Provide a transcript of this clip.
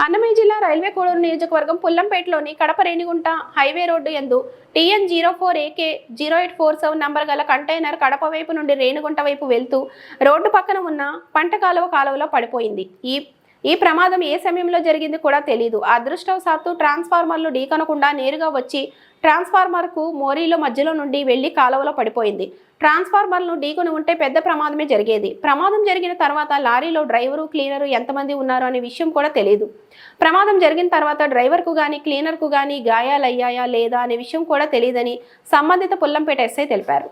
అన్నమయ్య జిల్లా రైల్వే కోడూరు నియోజకవర్గం పుల్లంపేటలోని Kadapa Renigunta highway road యందు TN04AK0847 నంబర్ గల కంటైనర్ కడప వైపు నుండి రేణిగుంట వైపు వెళ్తూ రోడ్డు పక్కన ఉన్న పంట కాలువలో పడిపోయింది. ఈ ప్రమాదం ఏ సమయంలో జరిగింది కూడా తెలియదు. అదృష్టవశాత్తు ట్రాన్స్ఫార్మర్లు ఢీకొనకుండా నేరుగా వచ్చి ట్రాన్స్ఫార్మర్కు మోరీలో మధ్యలో నుండి వెళ్లి కాలువలో పడిపోయింది. ట్రాన్స్ఫార్మర్లను ఢీకొని ఉంటే పెద్ద ప్రమాదమే జరిగేది. ప్రమాదం జరిగిన తర్వాత లారీలో డ్రైవరు, క్లీనరు ఎంతమంది ఉన్నారు అనే విషయం కూడా తెలియదు. ప్రమాదం జరిగిన తర్వాత డ్రైవర్కు కానీ క్లీనర్కు కానీ గాయాలయ్యాయా లేదా అనే విషయం కూడా తెలియదని సంబంధిత పుల్లంపేట ఎస్ఐ తెలిపారు.